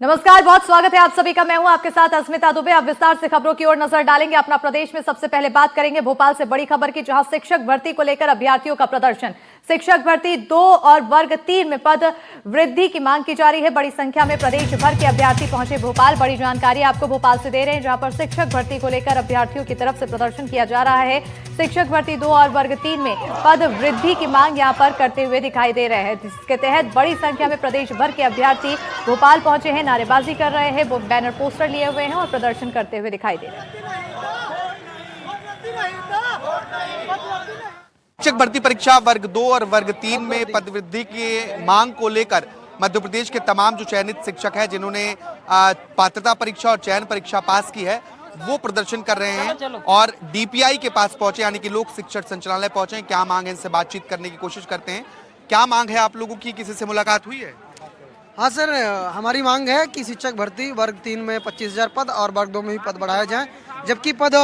नमस्कार, बहुत स्वागत है आप सभी का। मैं हूं आपके साथ अस्मिता दुबे। अब विस्तार से खबरों की ओर नजर डालेंगे। अपना प्रदेश में सबसे पहले बात करेंगे भोपाल से बड़ी खबर की, जहां शिक्षक भर्ती को लेकर अभ्यर्थियों का प्रदर्शन। शिक्षक भर्ती 2 और वर्ग 3 में पद वृद्धि की मांग की जा रही है। बड़ी संख्या में प्रदेश भर के अभ्यर्थी पहुंचे भोपाल। बड़ी जानकारी आपको भोपाल से दे रहे हैं, जहां पर शिक्षक भर्ती को लेकर अभ्यर्थियों की तरफ से प्रदर्शन किया जा रहा है। शिक्षक भर्ती 2 और वर्ग 3 में पद वृद्धि की मांग यहां पर करते हुए दिखाई दे रहे हैं, जिसके तहत बड़ी संख्या में प्रदेश भर के अभ्यर्थी भोपाल पहुंचे हैं, नारेबाजी कर रहे हैं, वो बैनर पोस्टर लिए हुए हैं और प्रदर्शन करते हुए दिखाई दे रहे हैं। शिक्षक भर्ती परीक्षा वर्ग 2 और वर्ग 3 में पद वृद्धि की मांग को लेकर मध्य प्रदेश के तमाम जो चयनित शिक्षक हैं, जिन्होंने पात्रता परीक्षा और चयन परीक्षा पास की है, वो प्रदर्शन कर रहे हैं और डीपीआई के पास पहुंचे, यानी कि लोक शिक्षण संचालनालय पहुंचे हैं। क्या मांग है, इनसे बातचीत करने की कोशिश करते हैं। क्या मांग है आप लोगों की, किसी से मुलाकात हुई है? हाँ सर, हमारी मांग है कि शिक्षक भर्ती वर्ग 3 में 25,000 पद और वर्ग 2 में भी पद बढ़ाए जाएं, जबकि पद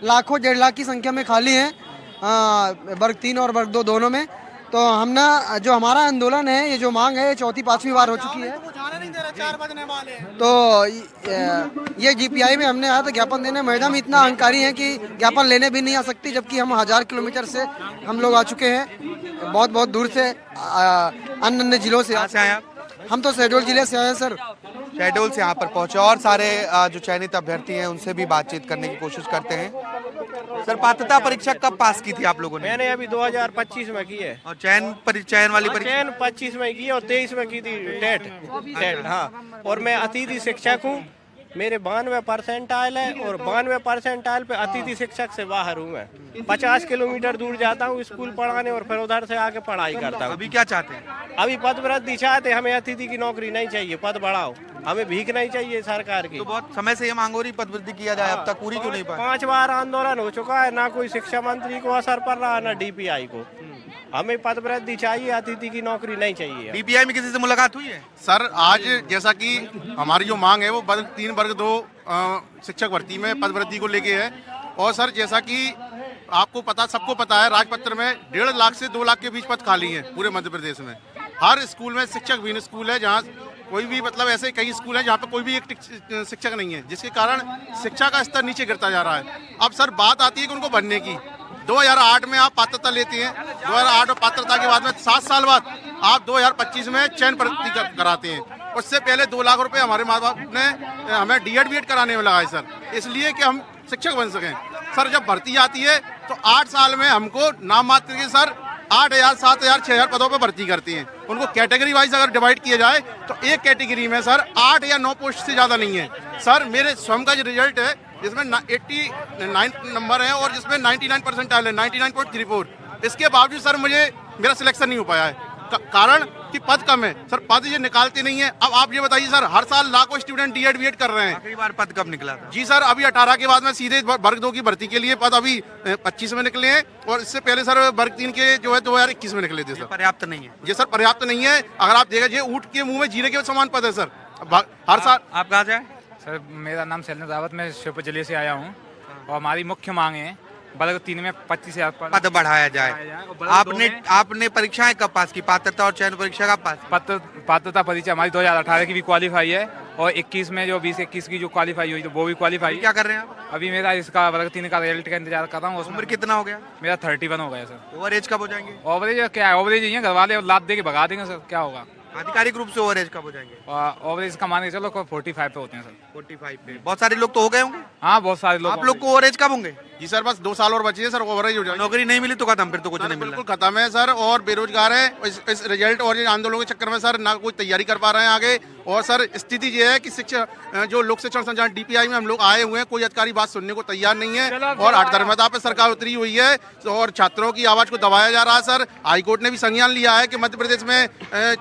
लाखों 1.5 लाख की संख्या में खाली हैं वर्ग 3 और वर्ग 2 दोनों में। तो हमने जो हमारा आंदोलन है, ये जो मांग है, ये 4-5वीं बार हो चुकी है। तो ये जीपीआई में हमने आया था ज्ञापन देने। मैडम इतना अहंकारी हैं कि ज्ञापन लेने भी नहीं आ सकती, जबकि हम 1000 किलोमीटर से हम लोग आ चुके हैं, बहुत बहुत दूर से, अन्य अन्य जिलों से। कहाँ से आए आप? हम तो शहडोल जिले से आए हैं सर। शहडोल से यहाँ पर पहुंचे और सारे जो चयनित अभ्यर्थी हैं उनसे भी बातचीत करने की कोशिश करते हैं। सर, पात्रता परीक्षा कब पास की थी आप लोगों ने? मैंने अभी 2025 में की है। और चयन वाली परीक्षा? चयन 25 में की और 23 में की थी टेट। हाँ, और मैं अतिथि शिक्षक हूँ। मेरे 92% आयल है और 92% आयल पे अतिथि शिक्षक से बाहर हूँ मैं। 50 किलोमीटर दूर जाता हूँ स्कूल पढ़ाने और फिर उधर से आके पढ़ाई करता हूँ। अभी क्या चाहते हैं? अभी पद वृद्धि चाहते, हमें अतिथि की नौकरी नहीं चाहिए, पद बढ़ाओ। हमें भीख नहीं चाहिए सरकार की। तो बहुत समय से ये मांग हो रही पद वृद्धि किया जाए, अब तक पूरी क्यों नहीं पाई? 5 बार आंदोलन हो चुका है, ना कोई शिक्षा मंत्री को असर पड़ रहा है, ना डीपीआई को। हमें पद वृद्धि चाहिए, अतिथि की नौकरी नहीं चाहिए। डीपीआई में किसी से मुलाकात हुई है? सर, आज जैसा कि हमारी जो मांग है वो वर्ग 3 वर्ग 2 शिक्षक भर्ती में पद वृद्धि को लेके है। और सर, जैसा कि आपको पता, सबको पता है, राजपत्र में 1.5 लाख से 2 लाख के बीच पद खाली हैं पूरे मध्य प्रदेश में। हर स्कूल में शिक्षक विहीन स्कूल है, जहाँ कोई भी, मतलब ऐसे कई स्कूल हैं जहाँ पे कोई भी एक शिक्षक नहीं है, जिसके कारण शिक्षा का स्तर नीचे गिरता जा रहा है। अब सर बात आती है कि उनको भरने की। 2008 में आप पात्रता लेते हैं, 2008 और पात्रता के बाद में 7 साल बाद आप 2025 में चयन भर्ती कराते हैं। उससे पहले 2 लाख रुपए हमारे माँ बाप ने हमें डीएड बीएड कराने में लगाए सर, इसलिए कि हम शिक्षक बन सकें। सर, जब भर्ती आती है तो 8 साल में हमको नाम मात्र के सर 8,000, 7,000, 6,000 पदों पे भर्ती करती हैं। उनको कैटेगरी वाइज अगर डिवाइड किया जाए तो एक कैटेगरी में सर 8 या 9 पोस्ट से ज़्यादा नहीं है। सर, मेरे स्वयं का जो रिजल्ट है, जिसमें 89 नंबर है और जिसमें 99% आयल है, 99.34, इसके बावजूद सर मुझे मेरा सिलेक्शन नहीं हो पाया है। कारण कि पद कम है सर, पद ये निकालते नहीं है। अब आप ये बताइए सर, हर साल लाखों स्टूडेंट डीएड बीएड कर रहे हैं। आखिरी बार पद कब निकला था? जी सर, अभी 18 के बाद में सीधे वर्ग 2 की भर्ती के लिए पद अभी 25 में निकले हैं, और इससे पहले सर वर्ग 3 के जो है 2021 में निकले थे सर। पर्याप्त नहीं है ये सर पर्याप्त नहीं है। अगर आप देखिए, ऊँट के मुंह में जीरे के समान पद है सर हर साल। आप कहाँ जाए? सर, मेरा नाम शैलेंद्र रावत, मैं शिवपुर जिले से आया हूँ और हमारी मुख्य मांग है वर्ग 3 में 25,000 पद बढ़ाया जाए। आपने परीक्षाएं कब पास की? पात्रता और चयन परीक्षा कब पास? पात्रता परीक्षा हमारी 2018 की भी क्वालिफाई है और 21 में जो 20-21 की जो क्वालिफाई हुई तो वो भी क्वालिफाई। क्या कर रहे हैं आप? अभी मेरा इसका वर्ग 3 का रिजल्ट का इंतजार कर रहा हूँ। उम्र कितना हो गया? मेरा 31 हो गया सर। ओवर एज कब हो जाएंगे? ओवरेज क्या है, ओवरेज ही है, घर वाले लाद दे के भगा देंगे सर, क्या होगा? आधिकारिक रूप से ओवर एज कब हो जाएंगे? ओवरेज का मान के चलो 45 पे होते हैं सर। 45 पे बहुत सारे लोग तो हो गए होंगे। हाँ, बहुत सारे लोग। आप लोग को ओवर एज कब होंगे? जी सर, बस 2 साल और बचे हैं सर, ओवरेज हो जाएगा। नौकरी नहीं मिली तो खत्म, फिर तो कुछ नहीं मिला। बिल्कुल खत्म है सर, और बेरोजगार है। इस रिजल्ट और ये आंदोलन के चक्कर में सर ना कोई तैयारी कर पा रहे हैं आगे। और सर स्थिति ये है कि शिक्षा जो लोक शिक्षण संचालन डीपीआई में हम लोग आए हुए हैं, कोई अधिकारी बात सुनने को तैयार नहीं है और हठधर्मिता पे सरकार उतरी हुई है और छात्रों की आवाज को दबाया जा रहा है। सर, हाईकोर्ट ने भी संज्ञान लिया है कि मध्य प्रदेश में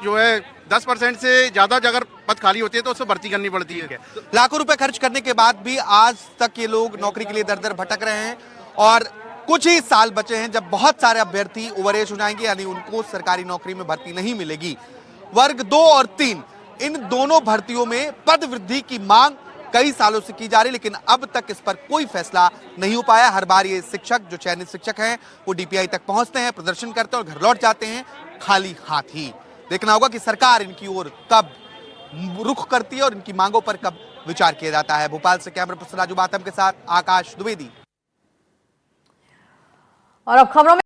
जो है 10% से ज्यादा अगर पद खाली होती है तो उससे भर्ती करनी पड़ती है। लाखों रुपए खर्च करने के बाद भी आज तक ये लोग नौकरी के लिए दर दर भटक रहे हैं और कुछ ही साल बचे हैं जब बहुत सारे अभ्यर्थी ओवरेज हो जाएंगे, यानी उनको सरकारी नौकरी में भर्ती नहीं मिलेगी। वर्ग 2 और 3 इन दोनों भर्तियों में पद वृद्धि की मांग कई सालों से की जा रही, लेकिन अब तक इस पर कोई फैसला नहीं हो पाया। हर बार ये शिक्षक, जो चयनित शिक्षक हैं, वो डीपीआई तक पहुंचते हैं, प्रदर्शन करते हैं और घर लौट जाते हैं खाली हाथ ही। देखना होगा कि सरकार इनकी ओर कब रुख करती है और इनकी मांगों पर कब विचार किया जाता है। भोपाल से कैमरा पर्सन राजू बातम के साथ आकाश द्विवेदी। और अब खबरों में